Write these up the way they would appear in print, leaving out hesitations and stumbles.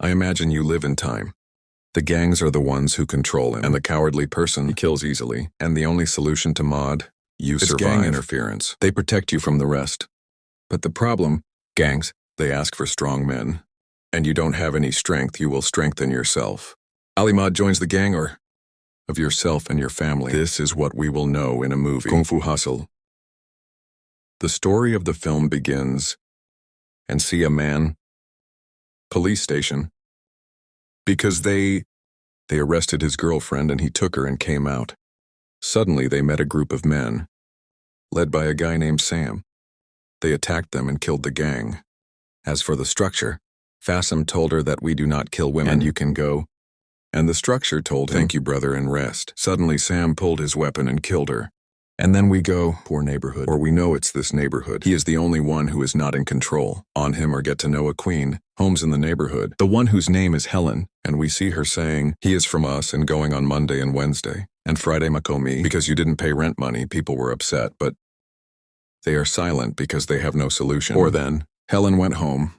I imagine you live in time. The gangs are the ones who control him, and the cowardly person he kills easily. And the only solution to Maud, you survive. Gang interference. They protect you from the rest. But the problem, gangs, they ask for strong men. And you don't have any strength, you will strengthen yourself. Ali Maud joins the gang or of yourself and your family. This is what we will know in a movie. Kung Fu Hustle. The story of the film begins and see a man, police station, because they arrested his girlfriend and he took her and came out. Suddenly they met a group of men, led by a guy named Sam. They attacked them and killed the gang. As for the structure, Fassem told her that we do not kill women and you can go. And the structure told him, thank you brother, and rest. Suddenly Sam pulled his weapon and killed her. And then we go, poor neighborhood, or we know it's this neighborhood. He is the only one who is not in control. On him or get to know a queen, homes in the neighborhood, the one whose name is Helen, and we see her saying, he is from us and going on Monday and Wednesday, and Friday Makomi, because you didn't pay rent money, people were upset, but they are silent because they have no solution. Or then, Helen went home,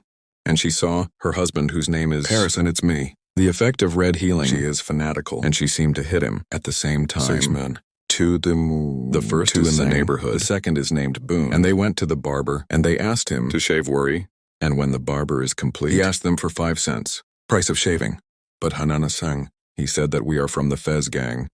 and she saw her husband whose name is Paris, and it's me. The effect of red healing, she is fanatical, and she seemed to hit him at the same time. 6 men. To the moon. The first is in the neighborhood, the second is named Boone, and they went to the barber, and they asked him to shave worry, and when the barber is complete, he asked them for 5 cents, price of shaving. But Hanana sang, he said that we are from the Fez gang,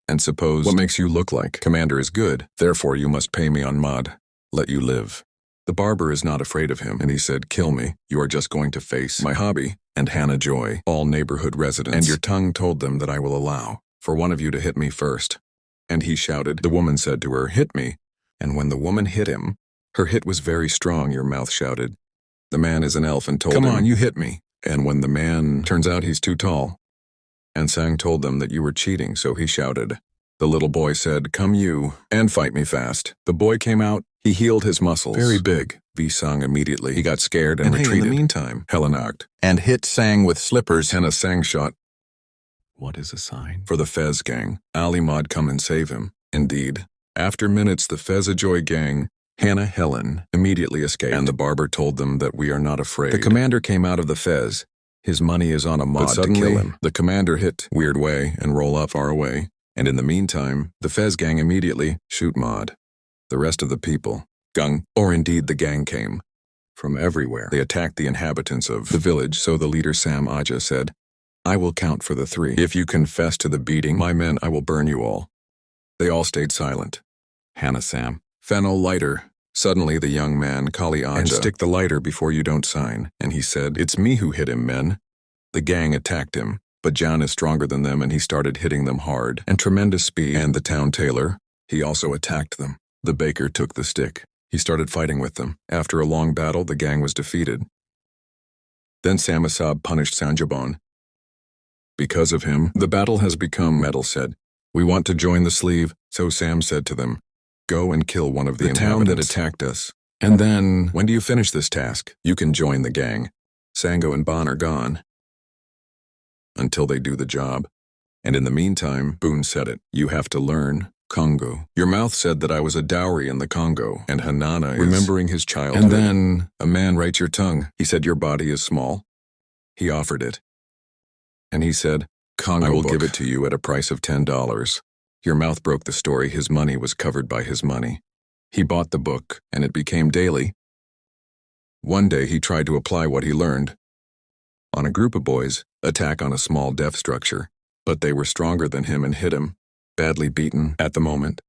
and suppose what makes you look like commander is good, therefore you must pay me on Maud, let you live. The barber is not afraid of him, and he said, kill me, you are just going to face my hobby, and Hannah Joy, all neighborhood residents, and your tongue told them that I will allow for one of you to hit me first. And he shouted, the woman said to her, hit me. And when the woman hit him, her hit was very strong, your mouth shouted. The man is an elf and told him, come on, you hit me. And when the man, turns out he's too tall. And Sang told them that you were cheating, so he shouted. The little boy said, come you, and fight me fast. The boy came out, he healed his muscles. Very big. V Sang immediately. He got scared and retreated. In the meantime, Helen knocked and hit Sang with slippers. Hannah Sang shot. What is a sign? For the Fez gang. Ali Maud come and save him. Indeed. After minutes, the Fezajoy gang, Hannah Helen, immediately escaped, and the barber told them that we are not afraid. The commander came out of the Fez. His money is on a Maud to kill him. The commander hit, weird way, and roll up far away. And in the meantime, the Fez gang immediately shoot Maud. The rest of the people, Gung, or indeed the gang came from everywhere. They attacked the inhabitants of the village, so the leader Sam Aja said, I will count for the 3. If you confess to the beating, my men, I will burn you all. They all stayed silent. Hannah Sam. Fennel lighter. Suddenly the young man, Kali Aja, and stick the lighter before you don't sign. And he said, it's me who hit him, men. The gang attacked him, but John is stronger than them and he started hitting them hard and tremendous speed. And the town tailor, he also attacked them. The baker took the stick. He started fighting with them. After a long battle, the gang was defeated. Then Samasab punished Sanjabon. Because of him, the battle has become, Metal said. We want to join the sleeve, so Sam said to them, go and kill one of the town that attacked us. And then, when do you finish this task? You can join the gang. Sango and Bon are gone. Until they do the job. And in the meantime, Boone said it, you have to learn Congo. Your mouth said that I was a dowry in the Congo, and Hanana is remembering his childhood. And then, a man writes your tongue. He said your body is small. He offered it. And he said, Congo I will give it to you at a price of $10. Your mouth broke the story. His money was covered by his money. He bought the book, and it became daily. One day he tried to apply what he learned on a group of boys, attack on a small deaf structure, but they were stronger than him and hit him, badly beaten at the moment.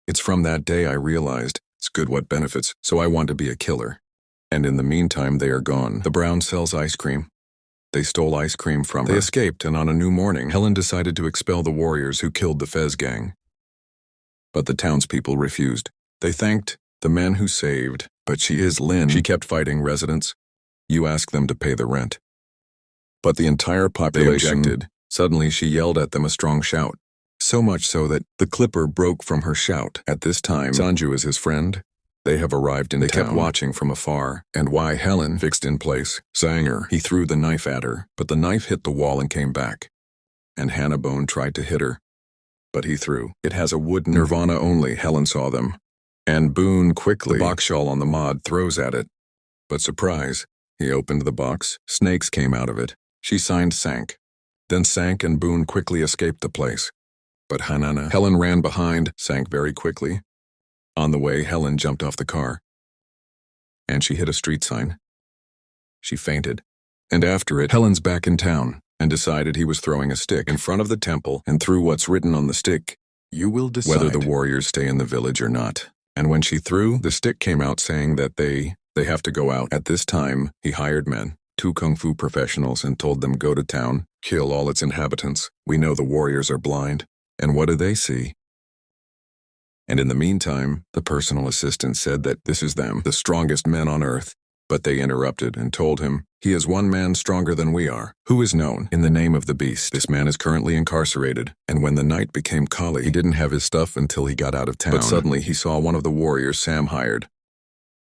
It's from that day I realized, it's good what benefits, so I want to be a killer. And in the meantime they are gone. The Brown sells ice cream. They stole ice cream from her. They escaped, and on a new morning, Helen decided to expel the warriors who killed the Fez gang. But the townspeople refused. They thanked the men who saved, but she is Lin. She kept fighting residents. You ask them to pay the rent. But the entire population objected. Suddenly she yelled at them a strong shout. So much so that the clipper broke from her shout. At this time, Sanju is his friend. They have arrived in town. They kept watching from afar, and why Helen fixed in place. Sanger, he threw the knife at her, but the knife hit the wall and came back. And Hannah Bone tried to hit her, but he threw. It has a wooden Nirvana only, Helen saw them. And Boone quickly, the box shawl on the Maud throws at it. But surprise, He opened the box. Snakes came out of it. She signed Sank. Then Sank and Boone quickly escaped the place. But Helen ran behind Sank very quickly. On the way, Helen jumped off the car. And she hit a street sign. She fainted. And after it, Helen's back in town and decided he was throwing a stick in front of the temple and threw what's written on the stick. You will decide whether the warriors stay in the village or not. And when she threw, the stick came out saying that they have to go out. At this time, he hired men, 2 kung fu professionals, and told them go to town, kill all its inhabitants. We know the warriors are blind. And what do they see? And in the meantime, the personal assistant said that this is them, the strongest men on earth. But they interrupted and told him, he is 1 man stronger than we are, who is known in the name of the beast. This man is currently incarcerated, and when the night became Kali, he didn't have his stuff until he got out of town. But suddenly he saw one of the warriors Sam hired.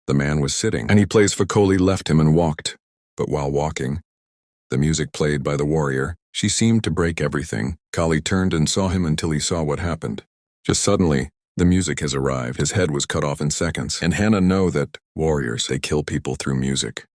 The man was sitting, and he plays Fakoli left him and walked. But while walking, the music played by the warrior, she seemed to break everything. Kali turned and saw him until he saw what happened. Just suddenly, the music has arrived. His head was cut off in seconds. And Hannah know that warriors, they kill people through music.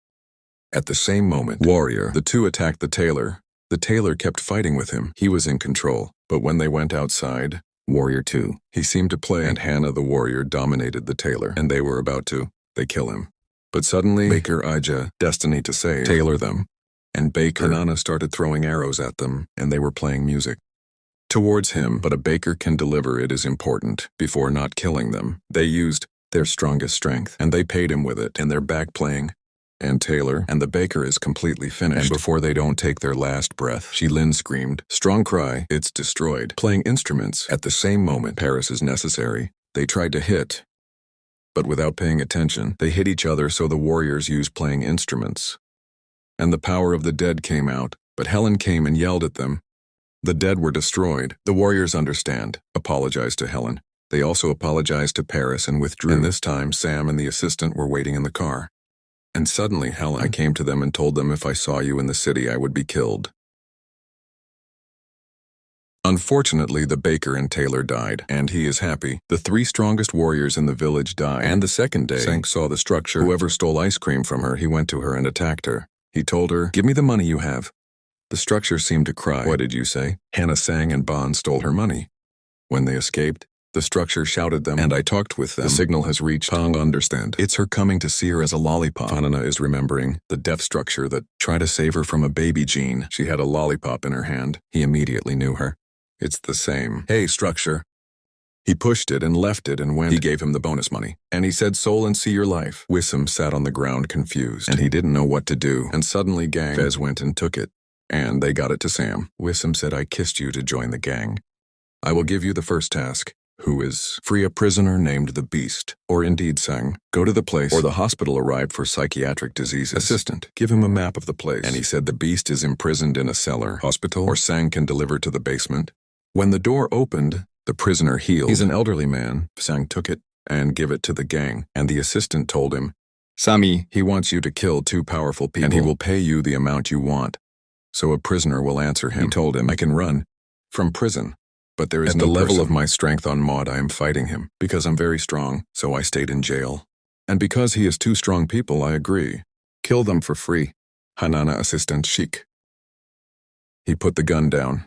At the same moment, warrior, the 2 attacked the tailor. The tailor kept fighting with him. He was in control. But when they went outside, warrior 2, he seemed to play, and Hannah the warrior dominated the tailor. And they were about to, they kill him. But suddenly, Baker Ija, destiny to save, tailor them. And Baker and Anna started throwing arrows at them, and they were playing music towards him, but a baker can deliver it is important. Before not killing them, they used their strongest strength, and they paid him with it, and they're back playing. And Taylor and the baker is completely finished. And before they don't take their last breath, Lynn screamed, strong cry, it's destroyed. Playing instruments. At the same moment, Paris is necessary. They tried to hit, but without paying attention, they hit each other, so the warriors used playing instruments. And the power of the dead came out, but Helen came and yelled at them. The dead were destroyed. The warriors understand, apologized to Helen. They also apologized to Paris and withdrew. And this time, Sam and the assistant were waiting in the car. And suddenly, Helen, I came to them and told them if I saw you in the city, I would be killed. Unfortunately, the baker and Taylor died, and he is happy. The 3 strongest warriors in the village died, and the second day, Sank saw the structure. Whoever stole ice cream from her, he went to her and attacked her. He told her, give me the money you have. The structure seemed to cry. What did you say? Hannah sang and Bond stole her money. When they escaped, the structure shouted them, and I talked with them. The signal has reached. Pong understand. It's her coming to see her as a lollipop. Anna is remembering the deaf structure that tried to save her from a baby Jean. She had a lollipop in her hand. He immediately knew her. It's the same. Hey, structure. He pushed it and left it and went. He gave him the bonus money. And he said, soul and see your life. Wissam sat on the ground confused, and he didn't know what to do. And suddenly Gang Fez went and took it. And they got it to Sam. Wissam said, I kissed you to join the gang. I will give you the first task, who is free a prisoner named the Beast, or indeed Sang. Go to the place, or the hospital arrived for psychiatric diseases. Assistant, give him a map of the place. And he said the Beast is imprisoned in a cellar, hospital, or Sang can deliver to the basement. When the door opened, the prisoner healed. He's an elderly man. Sang took it and give it to the gang, and the assistant told him, Sami, he wants you to kill 2 powerful people, and he will pay you the amount you want. So a prisoner will answer him. He told him, I can run from prison, but there is no level of my strength on Maud. I am fighting him because I'm very strong, so I stayed in jail. And because he is 2 strong people, I agree. Kill them for free. Hanana assistant Sheik. He put the gun down.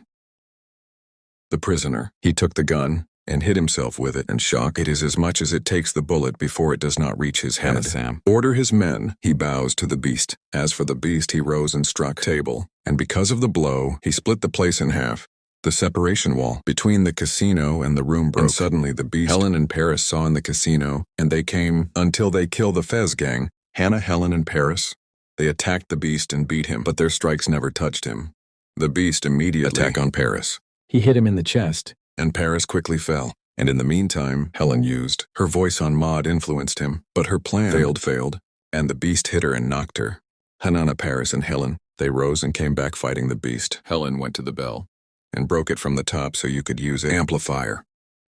The prisoner, he took the gun and hit himself with it, and shock. It is as much as it takes the bullet before it does not reach his head. Sam. Order his men. He bows to the Beast. As for the Beast, he rose and struck table, and because of the blow, he split the place in half. The separation wall between the casino and the room broke, and suddenly the Beast, Helen and Paris saw in the casino, and they came until they kill the Fez gang. Hannah, Helen, and Paris. They attacked the Beast and beat him, but their strikes never touched him. The Beast immediately attacked on Paris. He hit him in the chest, and Paris quickly fell. And in the meantime, Helen used her voice on Maud influenced him, but her plan failed, and the Beast hit her and knocked her. Hanana, Paris, and Helen, they rose and came back fighting the Beast. Helen went to the bell and broke it from the top so you could use an amplifier,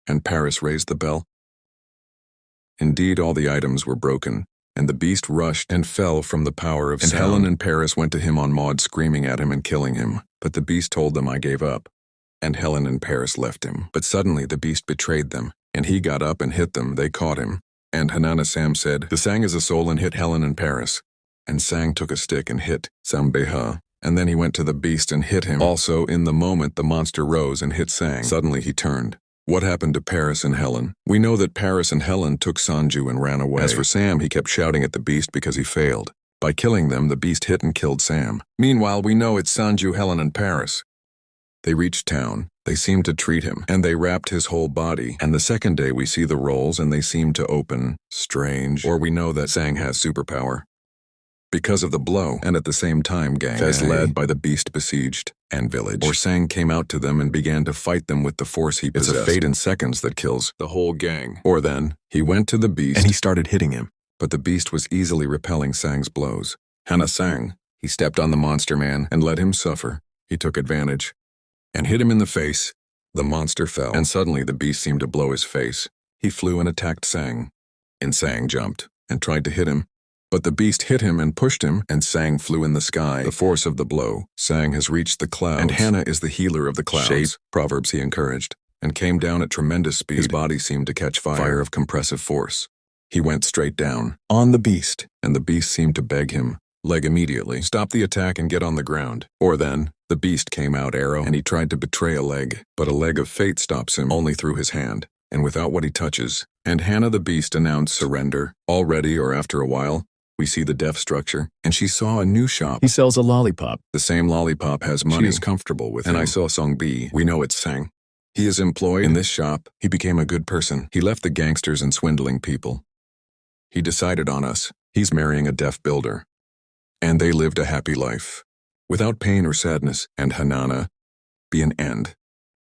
and Paris raised the bell. Indeed, all the items were broken, and the Beast rushed and fell from the power of sound. And Helen and Paris went to him on Maud, screaming at him and killing him, but the Beast told them, I gave up. And Helen and Paris left him. But suddenly the Beast betrayed them, and he got up and hit them. They caught him. And Hanana Sam said, the Sang is a soul and hit Helen and Paris. and Sang took a stick and hit Sambeha. And then he went to the beast and hit him. Also, in the moment the monster rose and hit Sang. Suddenly he turned. What happened to Paris and Helen? We know that Paris and Helen took Sanju and ran away. As for Sam, he kept shouting at the beast because he failed. By killing them, the beast hit and killed Sam. Meanwhile, we know it's Sanju, Helen, and Paris. They reached town. They seemed to treat him, and they wrapped his whole body. And the second day we see the rolls and they seem to open. Strange. Or we know that Sang has superpower. Because of the blow, and at the same time gang Fez led by the beast besieged, and village. Or Sang came out to them and began to fight them with the force he possessed. It's a fate in seconds that kills the whole gang. Or then, he went to the beast and he started hitting him. But the beast was easily repelling Sang's blows. Hana Sang, he stepped on the monster man and let him suffer. He took advantage and hit him in the face. The monster fell, and suddenly the beast seemed to blow his face. He flew and attacked Sang. And Sang jumped and tried to hit him. But the beast hit him and pushed him, and Sang flew in the sky. The force of the blow, Sang has reached the clouds, and Hana is the healer of the clouds. Shape, proverbs he encouraged, and came down at tremendous speed. His body seemed to catch fire of compressive force. He went straight down, on the beast, and the beast seemed to beg him, leg immediately, stop the attack and get on the ground. Or then, the beast came out arrow, and he tried to betray a leg, but a leg of fate stops him only through his hand, and without what he touches. And Hana the beast announced surrender. Already or after a while, we see the deaf structure, and she saw a new shop. He sells a lollipop. The same lollipop has money. She is comfortable with him. And I saw Song Bi. We know it's Sang. He is employed in this shop. He became a good person. He left the gangsters and swindling people. He decided on us. He's marrying a deaf builder. And they lived a happy life. Without pain or sadness, and Hanana be an end.